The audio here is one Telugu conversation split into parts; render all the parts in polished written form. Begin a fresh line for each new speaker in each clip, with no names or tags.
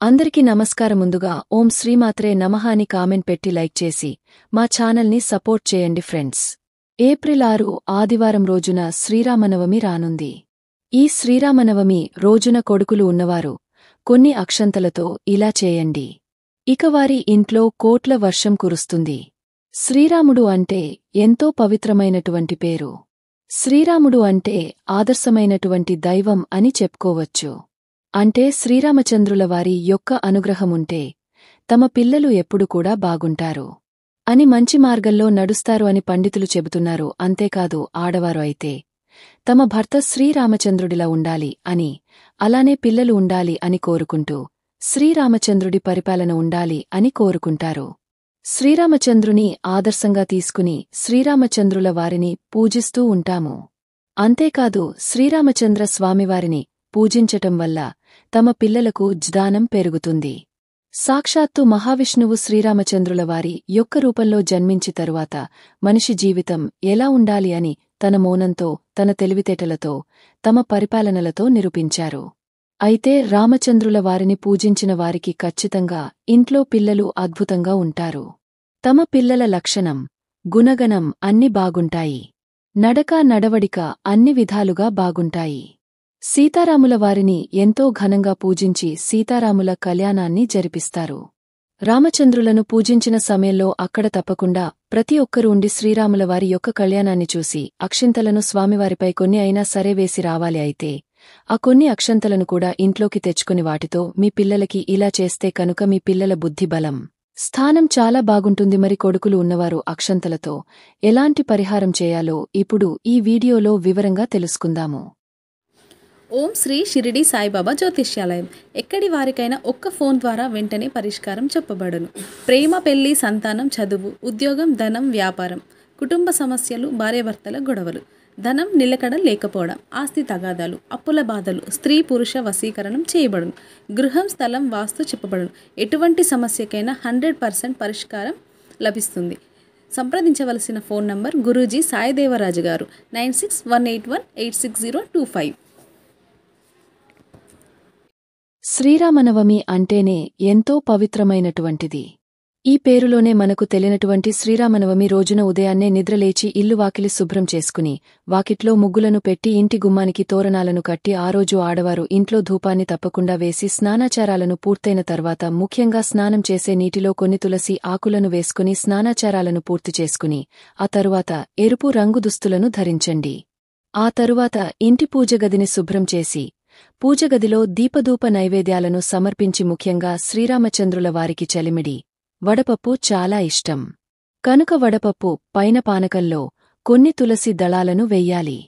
అందరికీ నమస్కారం. ముందుగా ఓం శ్రీమాత్రే నమః అని కామెంట్ పెట్టి లైక్ చేసి మా ఛానల్ని సపోర్ట్ చేయండి ఫ్రెండ్స్. ఏప్రిల్ 6 ఆదివారం రోజున శ్రీరామనవమి రానుంది. ఈ శ్రీరామనవమి రోజున కొడుకులు ఉన్నవారు కొన్ని అక్షంతలతో ఇలా చేయండి. ఇక వారి ఇంట్లో కోట్ల వర్షం కురుస్తుంది. శ్రీరాముడు అంటే ఎంతో పవిత్రమైనటువంటి పేరు. శ్రీరాముడు అంటే ఆదర్శమైనటువంటి దైవం అని చెప్పుకోవచ్చు. అంటే శ్రీరామచంద్రుల వారి యొక్క అనుగ్రహముంటే తమ పిల్లలు ఎప్పుడు కూడా బాగుంటారు అని, మంచి మార్గంలో నడుస్తారు అని పండితులు చెబుతున్నారు. అంతేకాదు, ఆడవారు అయితే తమ భర్త శ్రీరామచంద్రుడిలా ఉండాలి అని, అలానే పిల్లలు ఉండాలి అని కోరుకుంటూ శ్రీరామచంద్రుడి పరిపాలన ఉండాలి అని కోరుకుంటారు. శ్రీరామచంద్రుని ఆదర్శంగా తీసుకుని శ్రీరామచంద్రుల వారిని పూజిస్తూ ఉంటాము. అంతేకాదు, శ్రీరామచంద్ర స్వామివారిని పూజించటం వల్ల తమ పిల్లలకు జ్ఞానం పెరుగుతుంది. సాక్షాత్తు మహావిష్ణువు శ్రీరామచంద్రుల వారి యొక్క రూపంలో జన్మించి తరువాత మనిషి జీవితం ఎలా ఉండాలి అని తన మౌనంతో, తన తెలివితేటలతో, తమ పరిపాలనలతో నిరూపించారు. అయితే రామచంద్రుల వారిని పూజించిన వారికి ఖచ్చితంగా ఇంట్లో పిల్లలు అద్భుతంగా ఉంటారు. తమ పిల్లల లక్షణం, గుణగణం అన్ని బాగుంటాయి. నడక, నడవడిక అన్ని విధాలుగా బాగుంటాయి. సీతారాముల వారిని ఎంతో ఘనంగా పూజించి సీతారాముల కళ్యాణాన్ని జరిపిస్తారు. రామచంద్రులను పూజించిన సమయంలో అక్కడ తప్పకుండా ప్రతి ఒక్కరూ ఉండి శ్రీరాముల వారి యొక్క కళ్యాణాన్ని చూసి అక్షింతలను స్వామివారిపై కొన్ని అయినా సరే వేసి రావాలి. అయితే ఆ కొన్ని అక్షంతలను కూడా ఇంట్లోకి తెచ్చుకుని వాటితో మీ పిల్లలకి ఇలా చేస్తే కనుక మీ పిల్లల బుద్ధి బలం, స్థానం చాలా బాగుంటుంది. మరి కొడుకులు ఉన్నవారు అక్షంతలతో ఎలాంటి పరిహారం చేయాలో ఇప్పుడు ఈ వీడియోలో వివరంగా తెలుసుకుందాము.
ఓం శ్రీ షిరిడి సాయిబాబా జ్యోతిష్యాలయం. ఎక్కడి వారికైనా ఒక్క ఫోన్ ద్వారా వెంటనే పరిష్కారం చెప్పబడును. ప్రేమ, పెళ్లి, సంతానం, చదువు, ఉద్యోగం, ధనం, వ్యాపారం, కుటుంబ సమస్యలు, భార్యాభర్తల గొడవలు, ధనం నిలకడ లేకపోవడం, ఆస్తి తగాదాలు, అప్పుల బాధలు, స్త్రీ పురుష వశీకరణం చేయబడును. గృహం, స్థలం, వాస్తు చెప్పబడును. ఎటువంటి సమస్యకైనా 100% పరిష్కారం లభిస్తుంది. సంప్రదించవలసిన ఫోన్ నంబర్ గురూజీ సాయిదేవరాజు గారు 9618186025.
శ్రీరామనవమి అంటేనే ఎంతో పవిత్రమైనటువంటిది. ఈ పేరులోనే మనకు తెలియనటువంటి శ్రీరామనవమి రోజున ఉదయాన్నే నిద్రలేచి ఇల్లు వాకిలి శుభ్రం చేసుకుని, వాకిట్లో ముగ్గులను పెట్టి, ఇంటి గుమ్మానికి తోరణాలను కట్టి, ఆ రోజు ఆడవారు ఇంట్లో ధూపాన్ని తప్పకుండా వేసి స్నానాచారాలను పూర్తయిన తర్వాత ముఖ్యంగా స్నానం చేసే నీటిలో కొన్ని తులసి ఆకులను వేసుకుని స్నానాచారాలను పూర్తి చేసుకుని ఆ తరువాత ఎరుపు రంగు దుస్తులను ధరించండి. ఆ తరువాత ఇంటి పూజగదిని శుభ్రం చేసి పూజగదిలో దీపధూప నైవేద్యాలను సమర్పించి, ముఖ్యంగా శ్రీరామచంద్రుల వారికి చలిమిడి వడపప్పు చాలా ఇష్టం కనుక వడపప్పు పైన పానకంలో కొన్ని తులసి దళాలను వెయ్యాలి.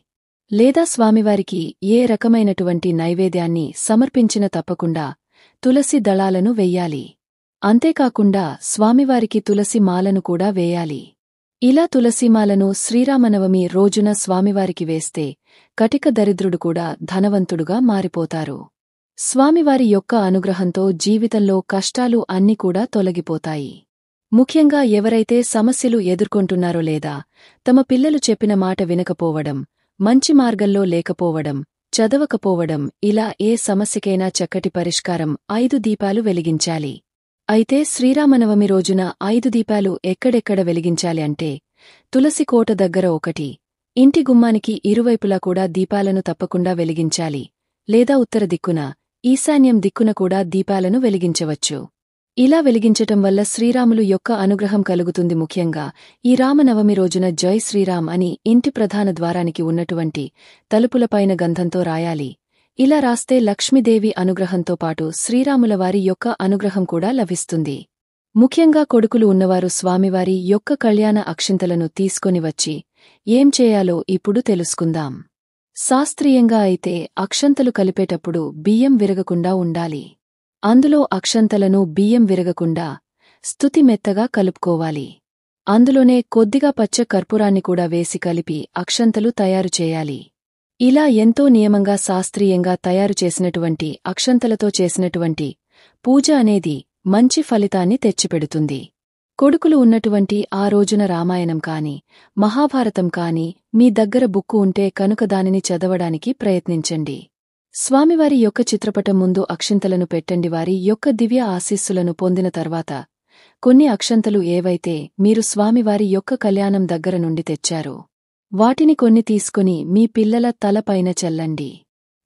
లేదా స్వామివారికి ఏ రకమైనటువంటి నైవేద్యాన్ని సమర్పించిన తప్పకుండా తులసి దళాలను వెయ్యాలి. అంతేకాకుండా స్వామివారికి తులసి మాలను కూడా వేయాలి. ఇలా తులసీమాలను శ్రీరామనవమి రోజున స్వామివారికి వేస్తే కటిక దరిద్రుడు కూడా ధనవంతుడుగా మారిపోతారు. స్వామివారి యొక్క అనుగ్రహంతో జీవితంలో కష్టాలు అన్ని కూడా తొలగిపోతాయి. ముఖ్యంగా ఎవరైతే సమస్యలు ఎదుర్కొంటున్నారో లేదా తమ పిల్లలు చెప్పిన మాట వినకపోవడం, మంచి మార్గంలో లేకపోవడం, చదవకపోవడం, ఇలా ఏ సమస్యకైనా చక్కటి పరిష్కారం 5 దీపాలు వెలిగించాలి. అయితే శ్రీరామనవమి రోజున 5 దీపాలు ఎక్కడెక్కడ వెలిగించాలి అంటే, తులసి కోట దగ్గర 1, ఇంటి గుమ్మానికి ఇరువైపులా కూడా దీపాలను తప్పకుండా వెలిగించాలి. లేదా ఉత్తర దిక్కున, ఈశాన్యం దిక్కున కూడా దీపాలను వెలిగించవచ్చు. ఇలా వెలిగించటం వల్ల శ్రీరాములు యొక్క అనుగ్రహం కలుగుతుంది. ముఖ్యంగా ఈ రామనవమి రోజున జై శ్రీరామ్ అని ఇంటి ప్రధాన ద్వారానికి ఉన్నటువంటి తలుపులపైన గంధంతో రాయాలి. ఇలా రాస్తే లక్ష్మీదేవి అనుగ్రహంతో పాటు శ్రీరాముల వారి యొక్క అనుగ్రహం కూడా లభిస్తుంది. ముఖ్యంగా కొడుకులు ఉన్నవారు స్వామివారి యొక్క కళ్యాణ అక్షింతలను తీసుకొని వచ్చి ఏం చేయాలో ఇప్పుడు తెలుసుకుందాం. శాస్త్రీయంగా అయితే అక్షంతలు కలిపేటప్పుడు బియ్యం విరగకుండా ఉండాలి. అందులో అక్షంతలను బియ్యం విరగకుండా స్తుతి మెత్తగా కలుపుకోవాలి. అందులోనే కొద్దిగా పచ్చ కర్పూరాన్ని కూడా వేసి కలిపి అక్షంతలు తయారు చేయాలి. ఇలా ఎంతో నియమంగా శాస్త్రీయంగా తయారు చేసినటువంటి అక్షంతలతో చేసినటువంటి పూజ అనేది మంచి ఫలితాన్ని తెచ్చిపెడుతుంది. కొడుకులు ఉన్నటువంటి ఆ రోజున రామాయణం కాని, మహాభారతం కాని మీ దగ్గర బుక్కు ఉంటే కనుక దానిని చదవడానికి ప్రయత్నించండి. స్వామివారి యొక్క చిత్రపటం ముందు అక్షింతలను పెట్టండి. వారి యొక్క దివ్య ఆశీస్సులను పొందిన తర్వాత కొన్ని అక్షంతలు ఏవైతే మీరు స్వామివారి యొక్క కళ్యాణం దగ్గర నుండి తెచ్చారో వాటిని కొన్ని తీసుకుని మీ పిల్లల తలపైన చల్లండి.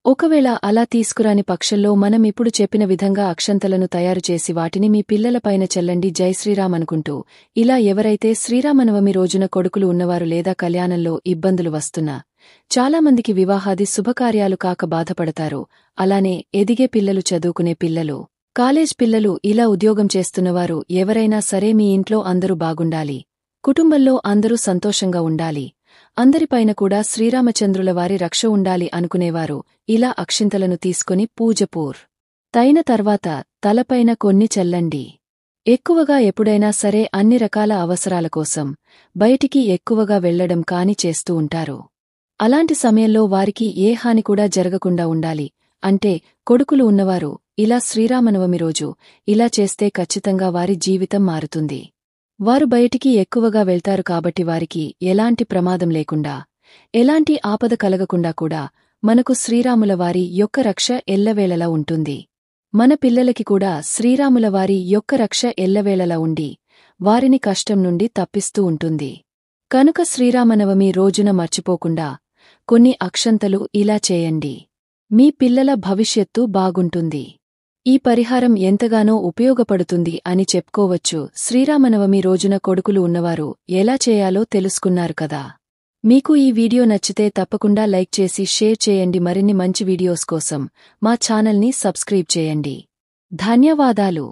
ఒకవేళ అలా తీసుకురాని పక్షంలో మనం ఇప్పుడు చెప్పిన విధంగా అక్షంతలను తయారుచేసి వాటిని మీ పిల్లలపైన చల్లండి. జై శ్రీరామ్ అనుకుంటూ. ఇలా ఎవరైతే శ్రీరామనవమి రోజున కొడుకులు ఉన్నవారు లేదా కళ్యాణంలో ఇబ్బందులు వస్తున్నా, చాలామందికి వివాహాది శుభకార్యాలు కాక బాధపడతారు, అలానే ఎదిగే పిల్లలు, చదువుకునే పిల్లలు, కాలేజ్ పిల్లలు, ఇలా ఉద్యోగం చేస్తున్నవారు ఎవరైనా సరే మీ ఇంట్లో అందరూ బాగుండాలి, కుటుంబంలో అందరూ సంతోషంగా ఉండాలి, అందరిపైన కూడా శ్రీరామచంద్రుల వారి రక్ష ఉండాలి అనుకునేవారు ఇలా అక్షింతలను తీసుకుని తైన తర్వాత తలపైన కొన్ని చల్లండి. ఎక్కువగా ఎప్పుడైనా సరే అన్ని రకాల అవసరాల కోసం బయటికి ఎక్కువగా వెళ్లడం కాని చేస్తూ ఉంటారు. అలాంటి సమయంలో వారికి ఏ హాని కూడా జరగకుండా ఉండాలి అంటే కొడుకులు ఉన్నవారు ఇలా శ్రీరామనవమి రోజు ఇలా చేస్తే ఖచ్చితంగా వారి జీవితం మారుతుంది. వారు బయటికి ఎక్కువగా వెళ్తారు కాబట్టి వారికి ఎలాంటి ప్రమాదం లేకుండా, ఎలాంటి ఆపద కలగకుండా కూడా మనకు శ్రీరాముల వారి యొక్క రక్ష ఎల్లవేళలా ఉంటుంది. మన పిల్లలకి కూడా శ్రీరాముల వారి యొక్క రక్ష ఎల్లవేళలా ఉండి వారిని కష్టం నుండి తప్పిస్తూ ఉంటుంది. కనుక శ్రీరామనవమి రోజున మర్చిపోకుండా కొన్ని అక్షంతలు ఇలా చేయండి. మీ పిల్లల భవిష్యత్తు బాగుంటుంది. ఈ పరిహారం ఎంతగానో ఉపయోగపడుతుంది అని చెప్పుకోవచ్చు. శ్రీరామనవమి రోజున కొడుకులు ఉన్నవారు ఎలా చేయాలో తెలుసుకున్నారు కదా. మీకు ఈ వీడియో నచ్చితే తప్పకుండా లైక్ చేసి షేర్ చేయండి. మరిన్ని మంచి వీడియోస్ కోసం మా ఛానల్ని సబ్స్క్రైబ్ చేయండి. ధన్యవాదాలు.